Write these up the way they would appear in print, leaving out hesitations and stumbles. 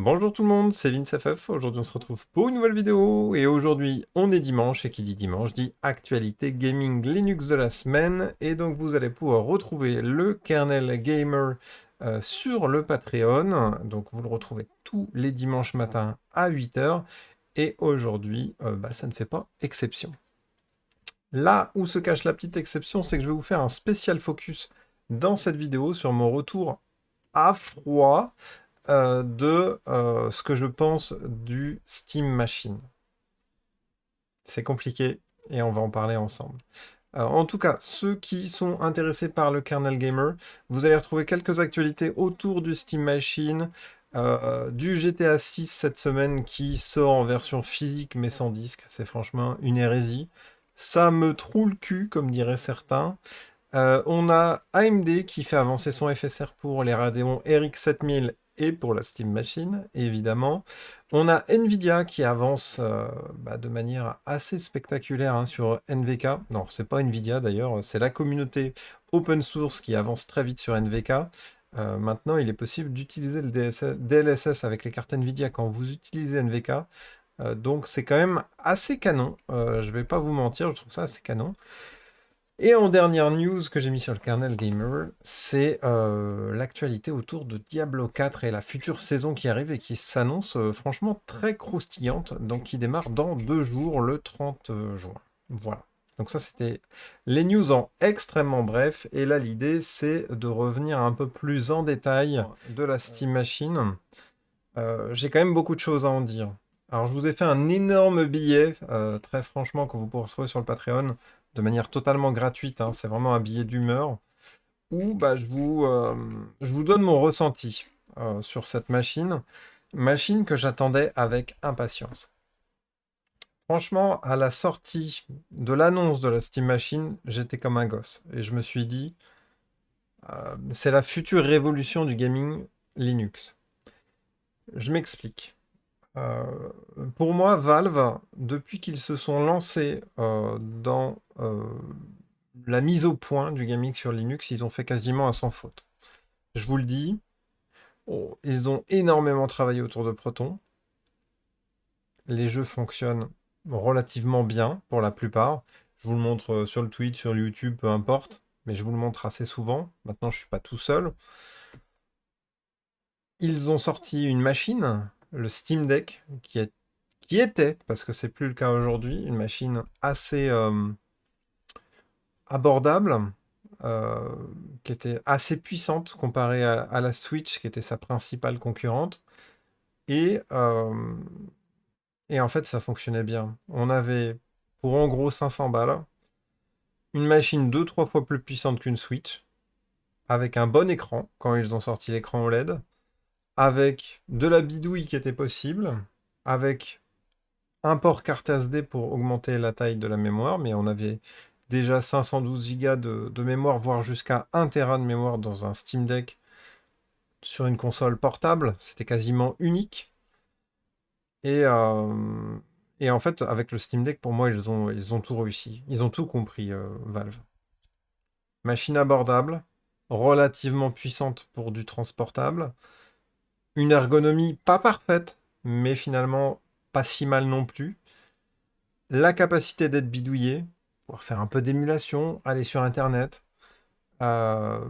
Bonjour tout le monde, c'est VinceFF. Aujourd'hui on se retrouve pour une nouvelle vidéo et aujourd'hui on est dimanche et qui dit dimanche dit actualité gaming Linux de la semaine et donc vous allez pouvoir retrouver le kernel gamer sur le Patreon. Donc vous le retrouvez tous les dimanches matins à 8 h et aujourd'hui ça ne fait pas exception. Là où se cache la petite exception, c'est que je vais vous faire un spécial focus dans cette vidéo sur mon retour à froid de ce que je pense du Steam Machine. C'est compliqué et on va en parler ensemble. En tout cas, ceux qui sont intéressés par le kernel gamer, vous allez retrouver quelques actualités autour du Steam Machine, du GTA 6 cette semaine qui sort en version physique mais sans disque. C'est franchement une hérésie. Ça me troue le cul, comme diraient certains. On a AMD qui fait avancer son FSR pour les Radeon RX 7000 et pour la Steam Machine, évidemment. On a Nvidia qui avance de manière assez spectaculaire sur NVK. Non, c'est pas Nvidia d'ailleurs, c'est la communauté open source qui avance très vite sur NVK. Maintenant, il est possible d'utiliser le DLSS avec les cartes Nvidia quand vous utilisez NVK. Donc c'est quand même assez canon. Je vais pas vous mentir, je trouve ça assez canon. Et en dernière news que j'ai mis sur le kernel gamer, c'est l'actualité autour de Diablo 4 et la future saison qui arrive et qui s'annonce franchement très croustillante, donc qui démarre dans 2 jours, le 30 juin. Voilà. Donc ça, c'était les news en extrêmement bref. Et là, l'idée, c'est de revenir un peu plus en détail de la Steam Machine. J'ai quand même beaucoup de choses à en dire. Alors, je vous ai fait un énorme billet, très franchement, que vous pourrez retrouver sur le Patreon de manière totalement gratuite, hein. C'est vraiment un billet d'humeur où je vous donne mon ressenti sur cette machine que j'attendais avec impatience. Franchement, à la sortie de l'annonce de la Steam Machine, j'étais comme un gosse et je me suis dit, c'est la future révolution du gaming Linux. Je m'explique. Euh, pour moi, Valve, depuis qu'ils se sont lancés dans la mise au point du gaming sur Linux, ils ont fait quasiment un sans faute. Je vous le dis, ils ont énormément travaillé autour de Proton. Les jeux fonctionnent relativement bien pour la plupart. Je vous le montre sur le Twitch, sur le YouTube, peu importe, mais je vous le montre assez souvent. Maintenant, je suis pas tout seul. Ils ont sorti une machine, le Steam Deck, qui était, parce que c'est plus le cas aujourd'hui, une machine assez abordable, euh, qui était assez puissante comparée à la Switch, qui était sa principale concurrente. Et, euh, et en fait, ça fonctionnait bien. On avait, pour en gros 500 balles, une machine 2 3 fois plus puissante qu'une Switch, avec un bon écran, quand ils ont sorti l'écran OLED, avec de la bidouille qui était possible, avec un port carte SD pour augmenter la taille de la mémoire, mais on avait déjà 512 Go de mémoire, voire jusqu'à 1 Tera de mémoire dans un Steam Deck sur une console portable. C'était quasiment unique. Et, euh, et en fait, avec le Steam Deck, pour moi, ils ont tout réussi. Ils ont tout compris, Valve. Machine abordable, relativement puissante pour du transportable, une ergonomie pas parfaite, mais finalement pas si mal non plus. La capacité d'être bidouillé, pouvoir faire un peu d'émulation, aller sur Internet, euh,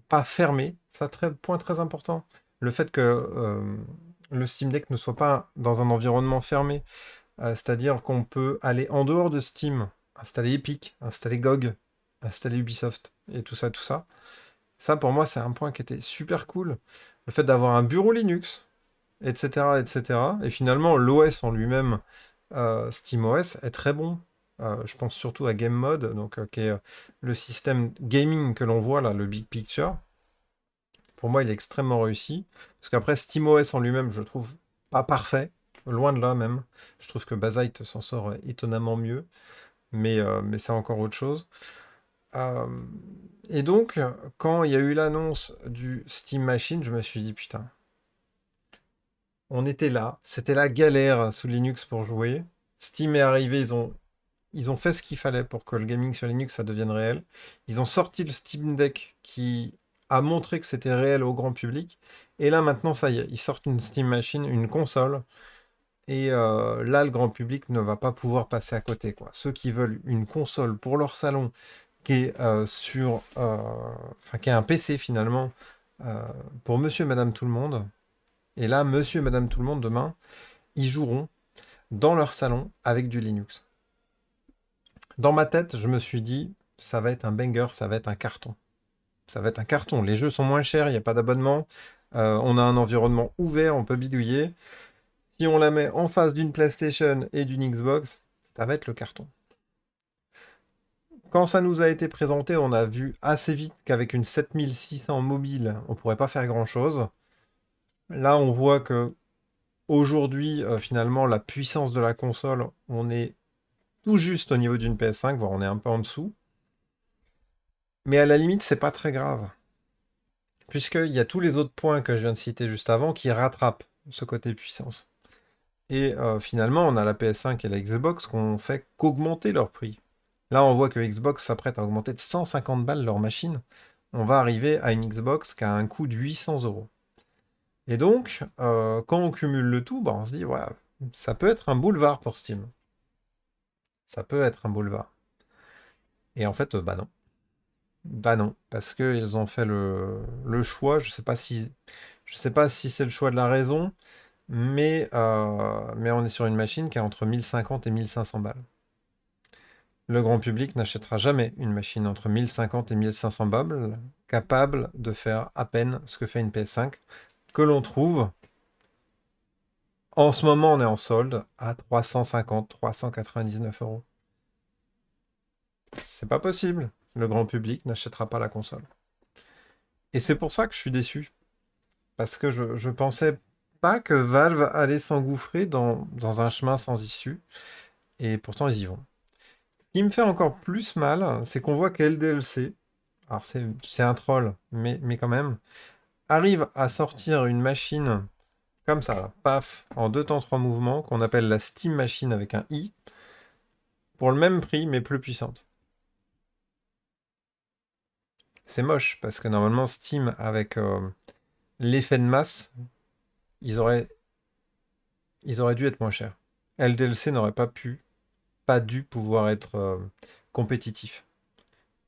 pas fermé, ça point très important. Le fait que le Steam Deck ne soit pas dans un environnement fermé, c'est-à-dire qu'on peut aller en dehors de Steam, installer Epic, installer GOG, installer Ubisoft et tout ça, tout ça. Ça pour moi c'est un point qui était super cool. Le fait d'avoir un bureau Linux, etc., etc. Et finalement l'OS en lui-même SteamOS est très bon. Je pense surtout à Game Mode, donc, qui est le système gaming que l'on voit là, le Big Picture. Pour moi, il est extrêmement réussi. Parce qu'après, SteamOS en lui-même, je trouve pas parfait. Loin de là même. Je trouve que Bazzite s'en sort étonnamment mieux. Mais c'est encore autre chose. Euh, et donc, quand il y a eu l'annonce du Steam Machine, je me suis dit, putain, on était là. C'était la galère sous Linux pour jouer. Steam est arrivé, ils ont fait ce qu'il fallait pour que le gaming sur Linux ça devienne réel. Ils ont sorti le Steam Deck qui à montrer que c'était réel au grand public. Et là, maintenant, ça y est, ils sortent une Steam Machine, une console. Et là, le grand public ne va pas pouvoir passer à côté, quoi. Ceux qui veulent une console pour leur salon, qui est enfin, qui est un PC finalement, euh, pour monsieur et madame tout le monde. Et là, monsieur et madame tout le monde, demain, ils joueront dans leur salon avec du Linux. Dans ma tête, je me suis dit, ça va être un banger, ça va être un carton. Ça va être un carton. Les jeux sont moins chers, il n'y a pas d'abonnement. On a un environnement ouvert, on peut bidouiller. Si on la met en face d'une PlayStation et d'une Xbox, ça va être le carton. Quand ça nous a été présenté, on a vu assez vite qu'avec une 7600 mobile, on pourrait pas faire grand-chose. Là, on voit que aujourd'hui, finalement, la puissance de la console, on est tout juste au niveau d'une PS5, voire on est un peu en dessous. Mais à la limite, c'est pas très grave. Puisqu'il y a tous les autres points que je viens de citer juste avant qui rattrapent ce côté puissance. Et finalement, on a la PS5 et la Xbox qui ont fait qu'augmenter leur prix. Là, on voit que Xbox s'apprête à augmenter de 150 balles leur machine. On va arriver à une Xbox qui a un coût de 800 euros. Et donc, quand on cumule le tout, bah, on se dit, ouais, ça peut être un boulevard pour Steam. Ça peut être un boulevard. Et en fait, bah non. Bah non, parce qu'ils ont fait le choix, je sais pas si c'est le choix de la raison, mais on est sur une machine qui est entre 1050 et 1500 balles. Le grand public n'achètera jamais une machine entre 1050 et 1500 balles, capable de faire à peine ce que fait une PS5, que l'on trouve, en ce moment on est en solde, à 350, 399 euros. C'est pas possible. Le grand public n'achètera pas la console. Et c'est pour ça que je suis déçu. Parce que je pensais pas que Valve allait s'engouffrer dans un chemin sans issue. Et pourtant, ils y vont. Ce qui me fait encore plus mal, c'est qu'on voit que LDLC, alors c'est un troll, mais quand même, arrive à sortir une machine comme ça, là, paf, en deux temps, trois mouvements, qu'on appelle la Steam Machine avec un I, pour le même prix, mais plus puissante. C'est moche, parce que normalement, Steam, avec l'effet de masse, ils auraient, ils auraient dû être moins chers. LDLC n'aurait pas dû pouvoir être compétitif.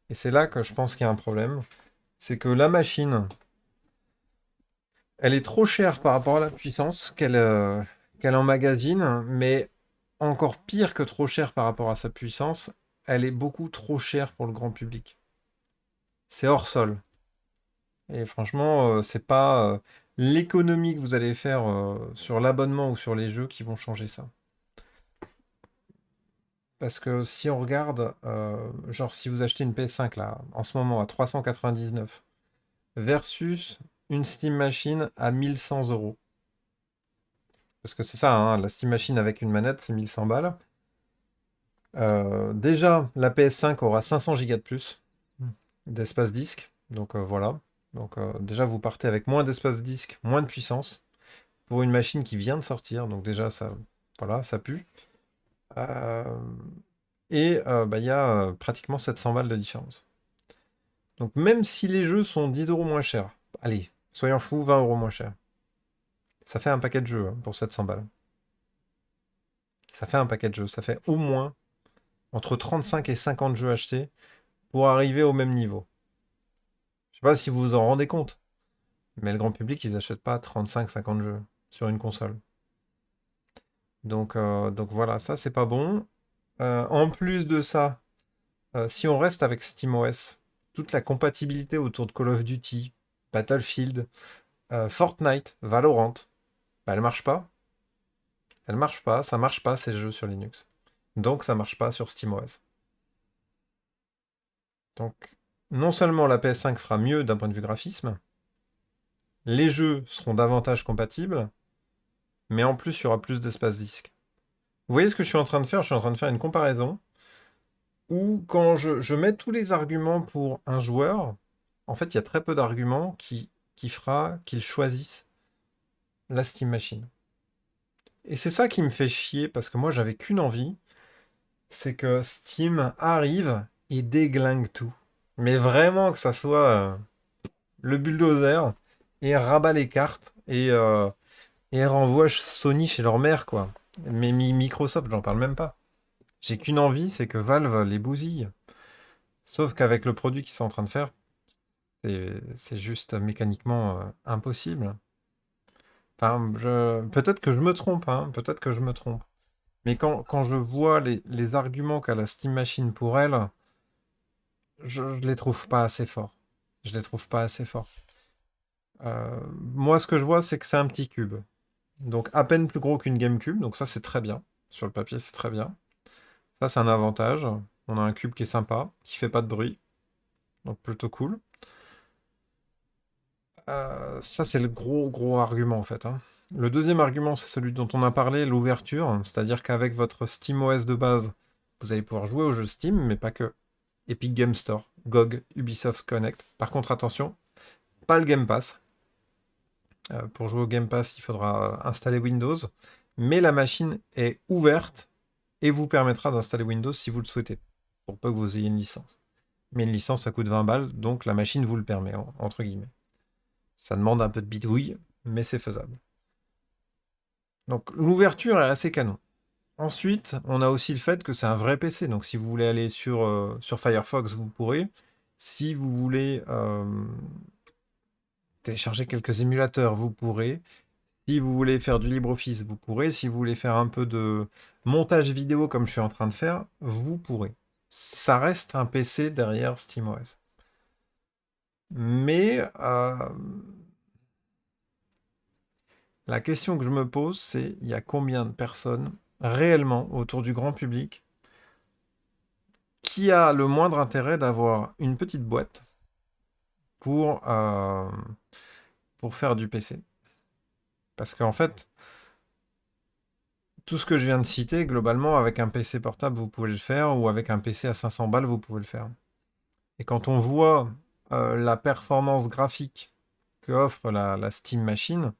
Et c'est là que je pense qu'il y a un problème. C'est que la machine, elle est trop chère par rapport à la puissance qu'elle emmagasine, mais encore pire que trop chère par rapport à sa puissance, elle est beaucoup trop chère pour le grand public. C'est hors sol. Et franchement, c'est pas l'économie que vous allez faire sur l'abonnement ou sur les jeux qui vont changer ça. Parce que si on regarde, genre si vous achetez une PS5 là, en ce moment à 399, versus une Steam Machine à 1100 euros. Parce que c'est ça, hein, la Steam Machine avec une manette, c'est 1100 balles. Déjà, la PS5 aura 500 Go de plus d'espace disque. Donc voilà. Donc déjà, vous partez avec moins d'espace disque, moins de puissance pour une machine qui vient de sortir. Donc déjà, ça, voilà, ça pue. Euh, et bah, il y a pratiquement 700 balles de différence. Donc même si les jeux sont 10 euros moins chers, allez, soyons fous, 20 euros moins cher. Ça fait un paquet de jeux hein, pour 700 balles. Ça fait un paquet de jeux. Ça fait au moins entre 35 et 50 jeux achetés pour arriver au même niveau. Je sais pas si vous vous en rendez compte, mais le grand public, ils n'achètent pas 35-50 jeux sur une console. Donc voilà, ça c'est pas bon. En plus de ça, si on reste avec SteamOS, toute la compatibilité autour de Call of Duty, Battlefield, Fortnite, Valorant, bah, elle marche pas. Elle marche pas, ça marche pas ces jeux sur Linux. Donc ça marche pas sur SteamOS. Donc non seulement la PS5 fera mieux d'un point de vue graphisme, les jeux seront davantage compatibles, mais en plus il y aura plus d'espace disque. Vous voyez ce que je suis en train de faire? Je suis en train de faire une comparaison où quand je mets tous les arguments pour un joueur, en fait il y a très peu d'arguments qui fera qu'il choisisse la Steam Machine. Et c'est ça qui me fait chier parce que moi j'avais qu'une envie, c'est que Steam arrive et déglingue tout. Mais vraiment que ça soit le bulldozer et rabat les cartes et renvoie Sony chez leur mère, quoi. Mais Microsoft, j'en parle même pas. J'ai qu'une envie, c'est que Valve les bousille. Sauf qu'avec le produit qu'ils sont en train de faire, c'est juste mécaniquement impossible. Enfin, peut-être que je me trompe, hein, peut-être que je me trompe. Mais quand je vois les arguments qu'a la Steam Machine pour elle, je les trouve pas assez forts. Je les trouve pas assez forts. Moi, ce que je vois, c'est que c'est un petit cube. Donc, à peine plus gros qu'une GameCube. Donc, ça, c'est très bien. Sur le papier, c'est très bien. Ça, c'est un avantage. On a un cube qui est sympa, qui fait pas de bruit. Donc, plutôt cool. Ça, c'est le gros, gros argument, en fait, hein. Le deuxième argument, c'est celui dont on a parlé, l'ouverture. C'est-à-dire qu'avec votre SteamOS de base, vous allez pouvoir jouer aux jeux Steam, mais pas que. Epic Game Store, GOG, Ubisoft Connect. Par contre, attention, pas le Game Pass. Pour jouer au Game Pass, il faudra installer Windows. Mais la machine est ouverte et vous permettra d'installer Windows si vous le souhaitez, pour pas que vous ayez une licence. Mais une licence, ça coûte 20 balles, donc la machine vous le permet, entre guillemets. Ça demande un peu de bidouille, mais c'est faisable. Donc l'ouverture est assez canon. Ensuite, on a aussi le fait que c'est un vrai PC. Donc si vous voulez aller sur Firefox, vous pourrez. Si vous voulez télécharger quelques émulateurs, vous pourrez. Si vous voulez faire du LibreOffice, vous pourrez. Si vous voulez faire un peu de montage vidéo comme je suis en train de faire, vous pourrez. Ça reste un PC derrière SteamOS. Mais la question que je me pose, c'est il y a combien de personnes réellement autour du grand public qui a le moindre intérêt d'avoir une petite boîte pour, euh, pour faire du PC. Parce qu'en fait, tout ce que je viens de citer, globalement, avec un PC portable, vous pouvez le faire, ou avec un PC à 500 balles, vous pouvez le faire. Et quand on voit la performance graphique que offre la Steam Machine,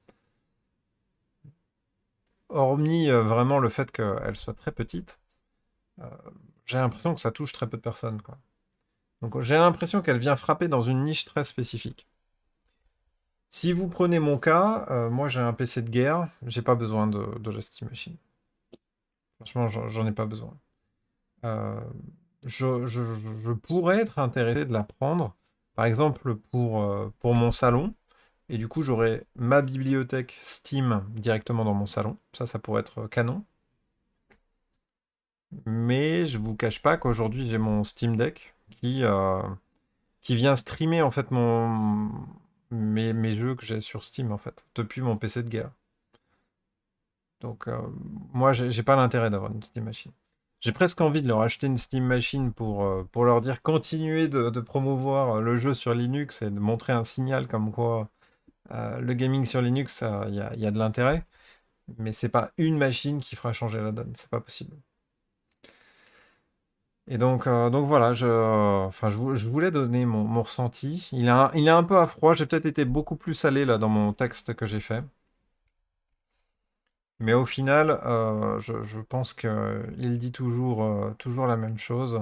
hormis vraiment le fait qu'elle soit très petite, euh, j'ai l'impression que ça touche très peu de personnes, quoi. Donc j'ai l'impression qu'elle vient frapper dans une niche très spécifique. Si vous prenez mon cas, moi j'ai un PC de guerre, j'ai pas besoin de la Steam Machine. Franchement, j'en ai pas besoin. Euh, je pourrais être intéressé de la prendre, par exemple pour mon salon, et du coup j'aurais ma bibliothèque Steam directement dans mon salon. Ça pourrait être canon. Mais je vous cache pas qu'aujourd'hui j'ai mon Steam Deck qui vient streamer en fait mes jeux que j'ai sur Steam en fait, depuis mon PC de guerre. Donc moi j'ai pas l'intérêt d'avoir une Steam Machine. J'ai presque envie de leur acheter une Steam Machine pour leur dire continuez de promouvoir le jeu sur Linux et de montrer un signal comme quoi le gaming sur Linux, il y a de l'intérêt. Mais c'est pas une machine qui fera changer la donne, c'est pas possible. Et donc voilà, enfin, je voulais donner mon ressenti. Il est un peu à froid, j'ai peut-être été beaucoup plus salé là dans mon texte que j'ai fait. Mais au final, je pense qu'il dit toujours la même chose.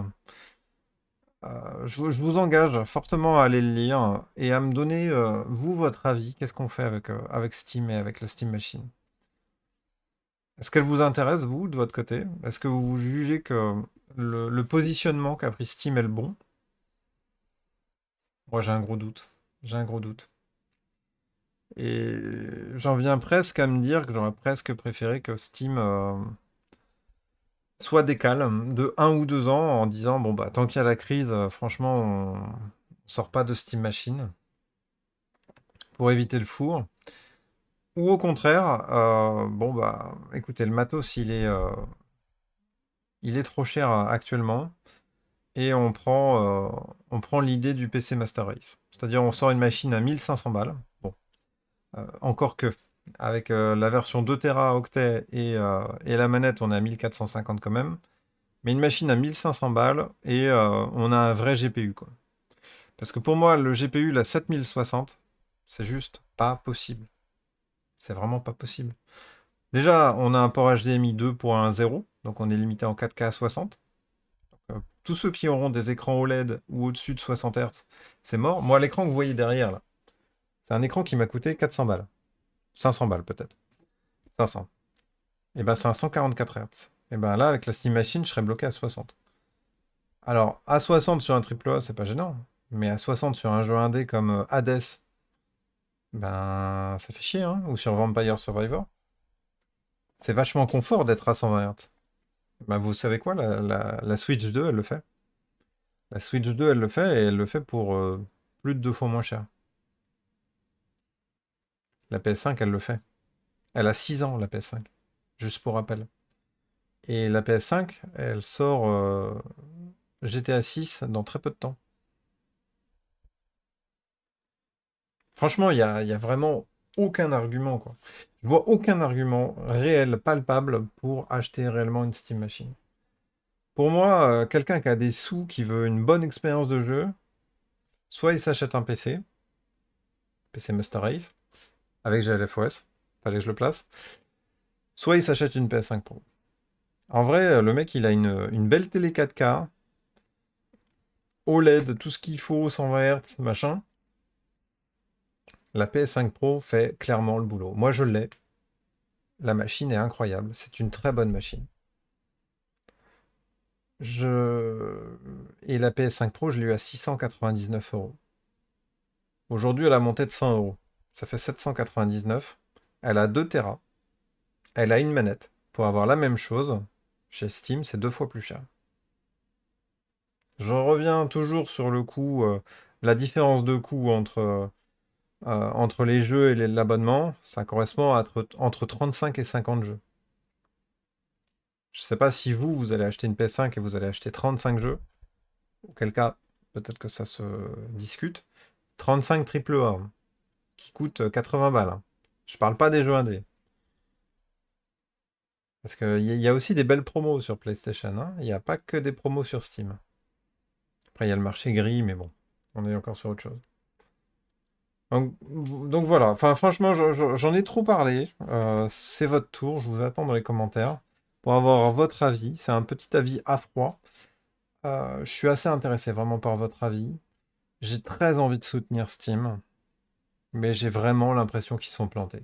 Je vous engage fortement à aller le lire et à me donner, vous, votre avis. Qu'est-ce qu'on fait avec Steam et avec la Steam Machine? Est-ce qu'elle vous intéresse, vous, de votre côté? Est-ce que vous jugez que le positionnement qu'a pris Steam est le bon? Moi, j'ai un gros doute. J'ai un gros doute. Et j'en viens presque à me dire que j'aurais presque préféré que Steam soit décale de 1 ou 2 ans en disant, bon, bah, tant qu'il y a la crise, franchement, on sort pas de Steam Machine pour éviter le four. Ou au contraire, bon, bah, écoutez, le matos, il est trop cher actuellement. Et on prend l'idée du PC Master Race. C'est-à-dire, on sort une machine à 1500 balles. Bon, encore que, avec la version 2 Teraoctets et la manette, on est à 1450 quand même. Mais une machine à 1500 balles et on a un vrai GPU, quoi. Parce que pour moi, le GPU, la 7060, c'est juste pas possible. C'est vraiment pas possible. Déjà, on a un port HDMI 2.0, donc on est limité en 4K à 60. Tous ceux qui auront des écrans OLED ou au-dessus de 60 Hz, c'est mort. Moi, l'écran que vous voyez derrière, là, C'est un écran qui m'a coûté 400 balles. 500 balles peut-être. 500. Et ben c'est un 144 Hz. Et ben là, avec la Steam Machine, je serais bloqué à 60. Alors, à 60 sur un AAA, c'est pas gênant. Mais à 60 sur un jeu indé comme Hades, ben ça fait chier, hein. Ou sur Vampire Survivor. C'est vachement confort d'être à 120 Hz. Ben vous savez quoi, la Switch 2, elle le fait. La Switch 2, elle le fait, et elle le fait pour plus de 2 fois moins cher. La PS5, elle le fait. Elle a 6 ans, la PS5. Juste pour rappel. Et la PS5, elle sort GTA 6 dans très peu de temps. Franchement, il y a vraiment aucun argument, quoi. Je vois aucun argument réel, palpable, pour acheter réellement une Steam Machine. Pour moi, quelqu'un qui a des sous, qui veut une bonne expérience de jeu, soit il s'achète un PC, PC Master Race, avec GLFOS, fallait que je le place, soit il s'achète une PS5 Pro. En vrai, le mec, il a une belle télé 4K, OLED, tout ce qu'il faut, 120 Hz, machin. La PS5 Pro fait clairement le boulot. Moi, je l'ai. La machine est incroyable. C'est une très bonne machine. Et la PS5 Pro, je l'ai eu à 699 euros. Aujourd'hui, elle a monté de 100 euros. Ça fait 799. Elle a 2 Tera. Elle a une manette. Pour avoir la même chose, chez Steam, c'est 2 fois plus cher. Je reviens toujours sur le coût, la différence de coût entre les jeux et l'abonnement, ça correspond à entre 35 et 50 jeux. Je sais pas si vous allez acheter une PS5 et vous allez acheter 35 jeux. Auquel cas, peut-être que ça se discute. 35 AAA, hein, qui coûtent 80 balles, hein. Je parle pas des jeux indés. Parce qu'il y a aussi des belles promos sur PlayStation, hein. Il n'y a pas que des promos sur Steam. Après, il y a le marché gris, mais bon, on est encore sur autre chose. Donc voilà, enfin franchement, j'en ai trop parlé. C'est votre tour, je vous attends dans les commentaires pour avoir votre avis. C'est un petit avis à froid. Je suis assez intéressé vraiment par votre avis. J'ai très envie de soutenir Steam, mais j'ai vraiment l'impression qu'ils sont plantés.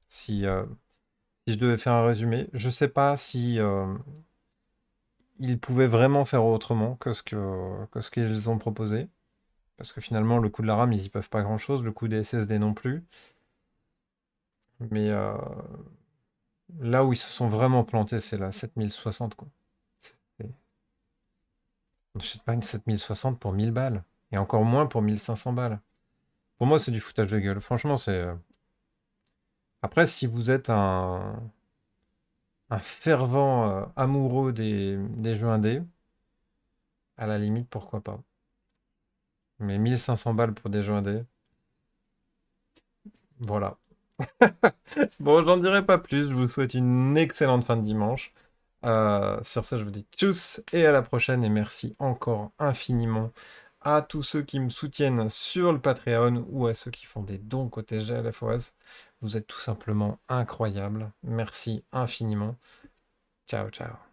Si je devais faire un résumé, je sais pas si ils pouvaient vraiment faire autrement que ce qu'ils ont proposé. Parce que finalement, le coût de la RAM, ils y peuvent pas grand-chose, le coût des SSD non plus. Mais là où ils se sont vraiment plantés, c'est la 7060, quoi. C'est- On n'achète pas une 7060 pour 1000 balles. Et encore moins pour 1500 balles. Pour moi, c'est du foutage de gueule. Franchement, c'est. Après, si vous êtes un fervent amoureux des jeux indés, à la limite, pourquoi pas. Mais 1500 balles pour des jeux indés, voilà. Bon, j'en dirai pas plus. Je vous souhaite une excellente fin de dimanche. Sur ça, je vous dis tchuss et à la prochaine. Et merci encore infiniment à tous ceux qui me soutiennent sur le Patreon ou à ceux qui font des dons côté GLFOS. Vous êtes tout simplement incroyables. Merci infiniment. Ciao, ciao.